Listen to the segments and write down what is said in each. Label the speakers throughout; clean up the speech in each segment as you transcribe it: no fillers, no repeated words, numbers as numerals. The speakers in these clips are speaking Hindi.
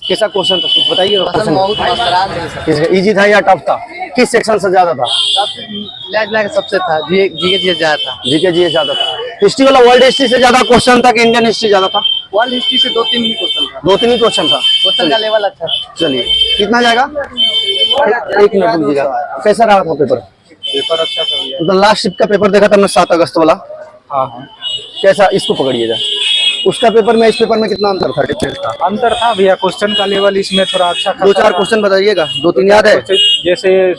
Speaker 1: कैसा क्वेश्चन था कुछ बताइए। क्वेश्चन
Speaker 2: बहुत मस्त
Speaker 1: इजी था या टफ था? किस सेक्शन से ज्यादा था?
Speaker 2: सबसे था जीके ज्यादा था।
Speaker 1: जीके जी ज्यादा था। हिस्ट्री वाला वर्ल्ड हिस्ट्री से ज्यादा क्वेश्चन था कि इंडियन हिस्ट्री ज्यादा था?
Speaker 2: वर्ल्ड हिस्ट्री से 2-3 ही क्वेश्चन था।
Speaker 1: 2-3 ही क्वेश्चन था।
Speaker 2: क्वेश्चन का लेवल अच्छा था।
Speaker 1: चलिए कितना जाएगा? एक मिनट रुकिएगा। कैसा रहा था पेपर?
Speaker 2: पेपर अच्छा था भैया।
Speaker 1: मतलब लास्ट शिफ्ट का पेपर देखा था हमने 7 अगस्त वाला।
Speaker 2: हाँ हाँ।
Speaker 1: कैसा? इसको पकड़िएगा। उसका पेपर में इस पेपर में कितना अंतर था? डिफरेंस था?
Speaker 2: अंतर था भैया। क्वेश्चन का लेवल इसमें थोड़ा अच्छा था।
Speaker 1: 2-4 क्वेश्चन बताइएगा। 2-3 याद है?
Speaker 2: जैसे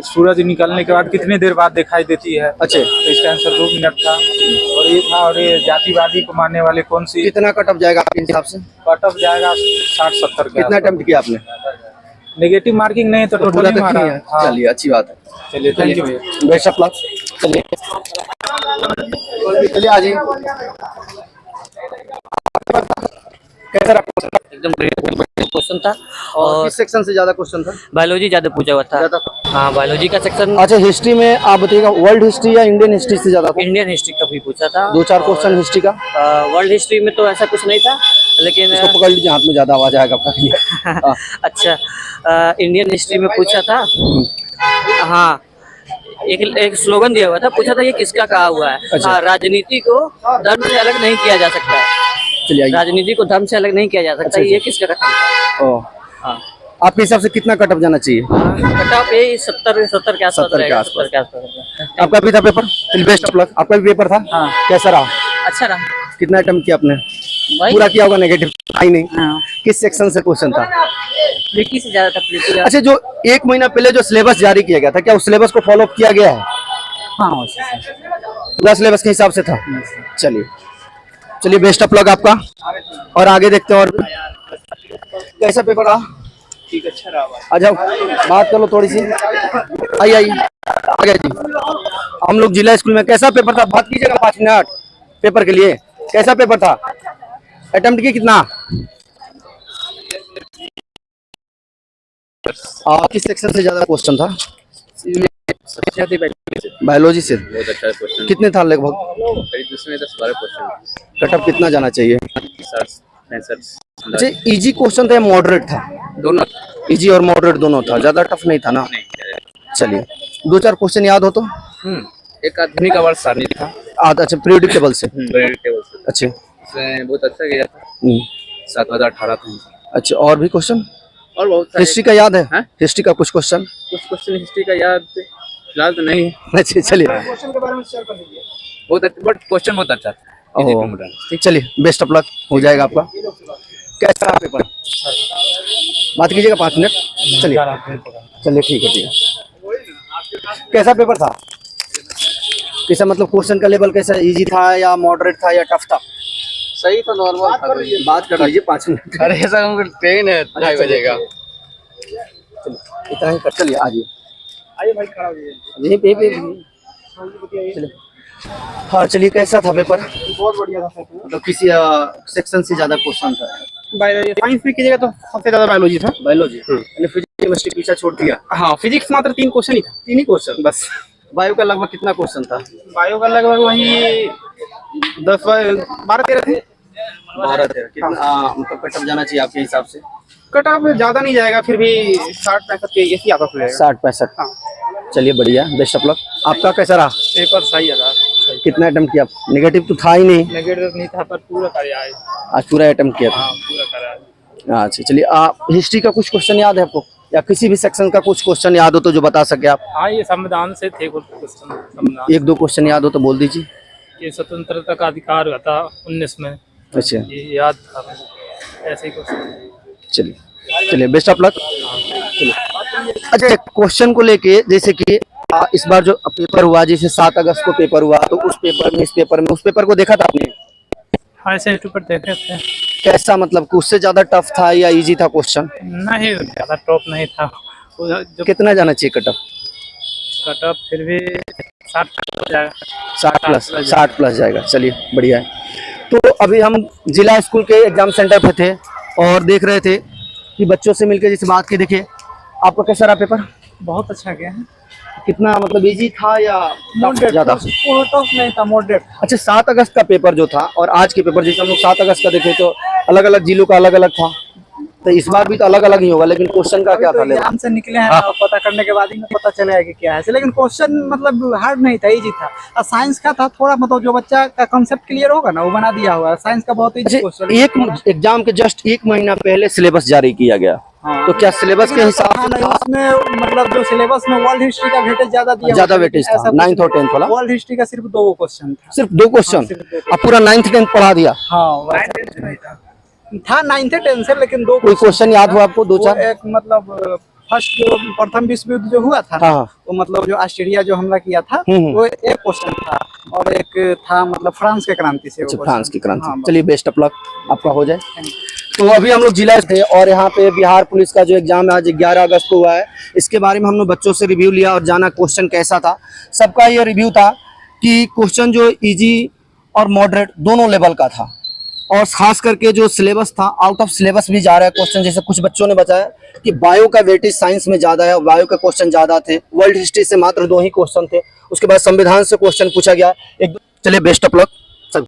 Speaker 2: सूरज निकलने के बाद कितनी देर बाद दिखाई देती है।
Speaker 1: अच्छे
Speaker 2: तो इसका आंसर 2 मिनट था। और ये था, और ये जातिवादी को मानने वाले कौन सी।
Speaker 1: कितना कट ऑफ जाएगा आपके हिसाब से?
Speaker 2: कट ऑफ जाएगा 60-70
Speaker 1: कितना अटेम्प्ट किया आपने?
Speaker 2: नेगेटिव मार्किंग नहीं तो टोटल
Speaker 1: पूरा
Speaker 2: ही
Speaker 1: तक
Speaker 2: मारा।
Speaker 1: नहीं है। चलिए अच्छी बात है।
Speaker 2: चलिए थैंक यू भैया।
Speaker 1: Best of luck. चलिए चलिए आ जाइए। कैसा रहा?
Speaker 3: एकदम क्वेश्चन था।
Speaker 1: और किस सेक्शन से ज्यादा क्वेश्चन था?
Speaker 3: बायोलॉजी ज्यादा पूछा हुआ था।
Speaker 1: ज्यादा था।
Speaker 3: हाँ बायोलॉजी का सेक्शन।
Speaker 1: अच्छा हिस्ट्री में आप बताइएगा, वर्ल्ड हिस्ट्री या इंडियन हिस्ट्री से ज्यादा था?
Speaker 3: इंडियन हिस्ट्री का भी पूछा था।
Speaker 1: 2-4 क्वेश्चन हिस्ट्री का।
Speaker 3: वर्ल्ड हिस्ट्री में तो ऐसा कुछ नहीं था, लेकिन
Speaker 1: इसको पकड़ लीजिए, हाथ में ज्यादा आवाज आएगा आपका।
Speaker 3: अच्छा इंडियन हिस्ट्री में पूछा था। हाँ एक स्लोगन दिया हुआ था, पूछा था ये किसका कहा हुआ है।
Speaker 1: अच्छा।
Speaker 3: हाँ, राजनीति को धर्म से अलग नहीं किया जा सकता है।
Speaker 1: चलिए आइए।
Speaker 3: राजनीति को धर्म से अलग नहीं किया जा सकता।
Speaker 1: अच्छा,
Speaker 3: ये किसका कथन था?
Speaker 1: ओह,
Speaker 3: हाँ
Speaker 1: आपके हिसाब से कितना कट ऑफ जाना चाहिए?
Speaker 3: कट ऑफ ये 70 के आसपास
Speaker 1: 70 के
Speaker 3: रहेगा।
Speaker 1: आसपास।
Speaker 3: 70 के आसपास।
Speaker 1: आपका भी था पेपर? चलिए बेस्ट ऑफ लक। आपका भी पेपर था?
Speaker 3: हाँ।
Speaker 1: कैसा रहा?
Speaker 3: अच्छा रहा
Speaker 1: कितना अटेम्प्ट किया आपने?
Speaker 3: भाई।
Speaker 1: पूरा किया होगा? नेगेटिव आई नहीं।
Speaker 3: हाँ।
Speaker 1: किस सेक्शन से क्वेश्चन था?
Speaker 3: पॉलिटी से ज्यादा था। पॉलिटी।
Speaker 1: अच्छा जो 1 महीना पहले जो सिलेबस जारी किया गया था, क्या उस सिलेबस को फॉलो किया गया है?
Speaker 3: हाँ
Speaker 1: पूरा सिलेबस के हिसाब से था? चलिए चलिए बेस्ट ऑफ लक आपका। और आगे देखते हैं। और कैसा पेपर रहा?
Speaker 2: ठीक अच्छा रहा।
Speaker 1: आ जाओ बात कर लो थोड़ी सी। आइए आइए आ गया जी। हम लोग जिला स्कूल में। कैसा पेपर था? बात कीजिएगा 5 मिनट पेपर के लिए। कैसा पेपर था? अटेम्प्ट की कितना? किस सेक्शन से ज्यादा क्वेश्चन था? बायोलॉजी से।
Speaker 4: बहुत अच्छा क्वेश्चन।
Speaker 1: कितने था लगभग?
Speaker 4: करीब उसमें 10-12 क्वेश्चन।
Speaker 1: कट ऑफ कितना जाना चाहिए?
Speaker 4: 65।
Speaker 1: अच्छा इजी क्वेश्चन था या मॉडरेट था?
Speaker 4: दोनों।
Speaker 1: इजी और मॉडरेट दोनों था, ज्यादा टफ नहीं था ना? चलिए 2-4 क्वेश्चन याद हो तो?
Speaker 4: एक आधुनिक आवर्त सारणी था।
Speaker 1: अच्छा पीरियोडिक टेबल से।
Speaker 4: टेबल से।
Speaker 1: अच्छे
Speaker 4: उसमें बहुत अच्छा गया था। 7/18 था।
Speaker 1: अच्छा और भी क्वेश्चन?
Speaker 4: और बहुत सारे।
Speaker 1: हिस्ट्री का याद है?
Speaker 4: हाँ?
Speaker 1: हिस्ट्री का कुछ क्वेश्चन?
Speaker 4: कुछ क्वेश्चन हिस्ट्री का याद फिलहाल तो नहीं है।
Speaker 1: अच्छा चलिए।
Speaker 4: बहुत अच्छा, बट क्वेश्चन बहुत अच्छा था।
Speaker 1: ओह ठीक, चलिए बेस्ट ऑफ लक। हो जाएगा आपका। कैसा रहा पेपर? बात कीजिएगा 5 मिनट। चलिए चलिए ठीक है ठीक है। कैसा पेपर था? कैसा मतलब क्वेश्चन का लेवल कैसा? इजी था या मॉडरेट था या टफ था?
Speaker 4: सही तो नॉर्मल था।
Speaker 1: बात कर लीजिए 5 मिनट।
Speaker 4: अरे ऐसा ट्रेन है 2:30 बजेगा।
Speaker 1: इतना ही कर। चलिए आ जाइए।
Speaker 2: आइए भाई खड़ा होइए।
Speaker 1: यहीं पे चलिए। हाँ चलिए कैसा था पेपर?
Speaker 2: बहुत बढ़िया था।
Speaker 1: मतलब किसी सेक्शन से ज्यादा क्वेश्चन था?
Speaker 2: बायोलॉजी साइंस भी कीजिएगा तो सबसे ज्यादा बायोलॉजी था।
Speaker 1: बायोलॉजी यानी फिजिक्स केमिस्ट्री पीछा छोड़ दिया?
Speaker 2: हाँ फिजिक्स मात्र 3 क्वेश्चन ही था।
Speaker 1: 3 ही क्वेश्चन
Speaker 2: बस।
Speaker 1: बायो का लगभग कितना क्वेश्चन था?
Speaker 2: बायो का लगभग वही 12-13 थे।
Speaker 1: 12-13 कितना मतलब कट ऑफ जाना चाहिए आपके हिसाब से?
Speaker 2: कट ऑफ ज्यादा नहीं जाएगा, फिर भी 60-65 के ऐसी आसपास रहेगा।
Speaker 1: 60-65।
Speaker 2: हाँ।
Speaker 1: चलिए बढ़िया बेस्ट ऑफ लक। आपका कैसा रहा?
Speaker 2: पेपर सही है।
Speaker 1: कितना अटेम्प्ट किया? नेगेटिव तो था ही नहीं।
Speaker 2: नेगेटिव नहीं था पर पूरा कराया है।
Speaker 1: आज पूरा अटेम्प्ट किया था?
Speaker 2: हाँ पूरा कराया।
Speaker 1: अच्छा चलिए हिस्ट्री का कुछ क्वेश्चन याद है आपको या किसी भी सेक्शन का कुछ क्वेश्चन याद हो तो जो बता सके आप?
Speaker 2: हाँ ये संविधान से थे कुछ क्वेश्चन। संविधान
Speaker 1: 1-2 क्वेश्चन याद हो तो बोल दीजिए।
Speaker 2: ये स्वतंत्रता का अधिकार हुआ था 19 में।
Speaker 1: अच्छा
Speaker 2: ये याद था ऐसे ही क्वेश्चन।
Speaker 1: चलिए चलिए बेस्ट ऑफ लक। चलिए अच्छा क्वेश्चन को लेके जैसे कि इस बार जो पेपर हुआ, जैसे 7 अगस्त को पेपर हुआ, तो उस पेपर में इस पेपर में उस पेपर को देखा था आपने?
Speaker 2: हाँ ऐसे यूट्यूब पर देखे थे।
Speaker 1: कैसा मतलब कि उससे ज्यादा टफ था या इजी था क्वेश्चन?
Speaker 2: नहीं ज्यादा टॉप नहीं था। जो
Speaker 1: कितना जाना चाहिए कट ऑफ?
Speaker 2: कट ऑफ फिर भी 60 जाएगा।
Speaker 1: 60 प्लस जाएगा। चलिए बढ़िया है। तो अभी हम जिला स्कूल के एग्जाम सेंटर पे थे और देख रहे थे कि बच्चों से मिलकर जैसे बात की। देखिए आपका कैसा रहा पेपर?
Speaker 2: बहुत अच्छा गया है।
Speaker 1: कितना मतलब इजी था या
Speaker 2: मॉडरेट
Speaker 1: ज्यादा?
Speaker 2: टफ नहीं था, मॉडरेट।
Speaker 1: अच्छा 7 अगस्त का पेपर जो था और आज के पेपर, जैसे हम लोग 7 अगस्त का देखे तो अलग अलग जिलों का अलग अलग था, तो इस बार भी तो अलग अलग ही होगा, लेकिन क्वेश्चन का क्या था लेवल?
Speaker 2: एग्जाम से निकले हैं और पता करने के बाद ही पता चलेगा कि क्या है, लेकिन क्वेश्चन मतलब हार्ड नहीं था, इजी था। और साइंस का था थोड़ा, मतलब जो बच्चा का कांसेप्ट क्लियर होगा ना वो बना दिया हुआ है। साइंस का बहुत इजी
Speaker 1: अच्छा,
Speaker 2: क्वेश्चन।
Speaker 1: एक एग्जाम के जस्ट 1 महीना पहले सिलेबस जारी किया गया, तो क्या सिलेबस के हिसाब से
Speaker 2: उसमें मतलब जो सिलेबस में वर्ल्ड हिस्ट्री का वेटेज ज्यादा दिया,
Speaker 1: ज्यादा वेटेज था? 9th और 10th वाला
Speaker 2: वर्ल्ड हिस्ट्री का सिर्फ 2 क्वेश्चन था।
Speaker 1: सिर्फ 2 क्वेश्चन? अब पूरा 9th 10th पढ़ा दिया?
Speaker 2: हाँ था 9th 10th से, लेकिन 2
Speaker 1: कोई क्वेश्चन याद हो आपको? 2-4?
Speaker 2: एक मतलब फर्स्ट जो प्रथम विश्व युद्ध जो हुआ था,
Speaker 1: हाँ।
Speaker 2: वो मतलब जो ऑस्ट्रेलिया जो हमला किया था, वो एक क्वेश्चन था। और एक था मतलब फ्रांस के क्रांति से।
Speaker 1: अच्छा, फ्रांस की क्रांति।
Speaker 2: हाँ,
Speaker 1: चलिए बेस्ट ऑफ लक, आपका हो जाए। तो अभी हम लोग जिला थे और यहाँ पे बिहार पुलिस का जो एग्जाम है आज 11 अगस्त को हुआ है, इसके बारे में हम लोग बच्चों से रिव्यू लिया और जाना क्वेश्चन कैसा था। सबका ये रिव्यू था कि क्वेश्चन जो इजी और मॉडरेट दोनों लेवल का था, और खास करके जो सिलेबस था आउट ऑफ सिलेबस भी जा रहा है क्वेश्चन। जैसे कुछ बच्चों ने बताया कि बायो का वेटेज साइंस में ज़्यादा है, बायो का क्वेश्चन ज़्यादा थे। वर्ल्ड हिस्ट्री से मात्र 2 ही क्वेश्चन थे, उसके बाद संविधान से क्वेश्चन पूछा गया। चलिए बेस्ट ऑफ लक।